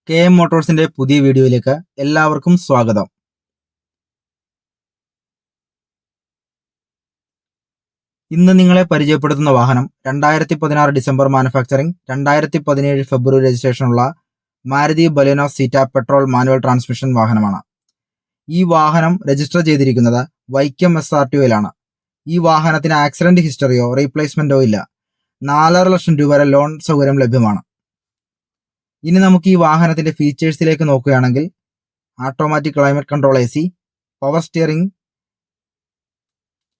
K M മോട്ടോഴ്സിന്റെ പുതിയ വീഡിയോയിലേക്ക് എല്ലാവർക്കും സ്വാഗതം. ഇന്ന് നിങ്ങളെ പരിചയപ്പെടുത്തുന്ന വാഹനം 2016 ഡിസംബർ മാനുഫാക്ചറിംഗ്, 2017 ഫെബ്രുവരി രജിസ്ട്രേഷനുള്ള Maruti Baleno Zeta petrol manual transmission വാഹനമാണ്. ഈ വാഹനം രജിസ്റ്റർ ചെയ്തിരിക്കുന്നത് വൈക്കം SRTOയിലാണ്. ഈ വാഹനത്തിന് ആക്സിഡന്റ് ഹിസ്റ്ററിയോ റീപ്ലേസ്മെന്റോ ഇല്ല. 4.5 ലക്ഷം രൂപ വരെ ലോൺ സൗകര്യം ലഭ്യമാണ്. ഇനി നമുക്ക് ഈ വാഹനത്തിന്റെ ഫീച്ചേഴ്സിലേക്ക് നോക്കുകയാണെങ്കിൽ automatic climate control AC, power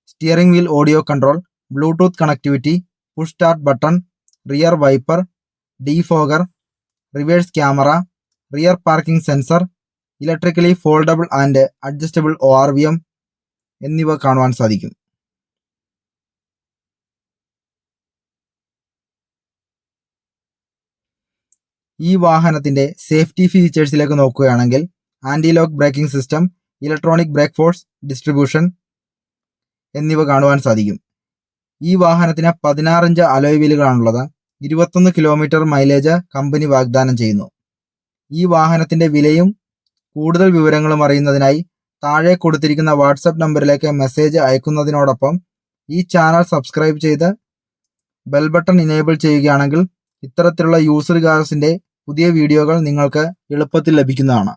steering wheel audio control, bluetooth connectivity, push start button, rear wiper, defogger, reverse camera, rear parking sensor, electrically foldable and adjustable ORVM എന്നിവ കാണുവാൻ സാധിക്കും. ഈ വാഹനത്തിന്റെ സേഫ്റ്റി ഫീച്ചേഴ്സിലേക്ക് നോക്കുകയാണെങ്കിൽ anti lock braking system, electronic brake force distribution എന്നിവ കാണുവാൻ സാധിക്കും. ഈ വാഹനത്തിന് 16 ഇഞ്ച് അലോയ് വീലുകളാണുള്ളത്. 21 കിലോമീറ്റർ മൈലേജ് കമ്പനി വാഗ്ദാനം ചെയ്യുന്നു. ഈ വാഹനത്തിന്റെ വിലയും കൂടുതൽ വിവരങ്ങളും അറിയുന്നതിനായി താഴെ കൊടുത്തിരിക്കുന്ന വാട്സപ്പ് നമ്പറിലേക്ക് മെസ്സേജ് അയക്കുന്നതിനോടൊപ്പം ഈ ചാനൽ സബ്സ്ക്രൈബ് ചെയ്ത് ബെൽ ബട്ടൺ ഇനേബിൾ ചെയ്യുകയാണെങ്കിൽ ഇത്തരത്തിലുള്ള യൂസർ കാർസിന്റെ പുതിയ വീഡിയോകൾ നിങ്ങൾക്ക് എളുപ്പത്തിൽ ലഭിക്കുന്നതാണ്.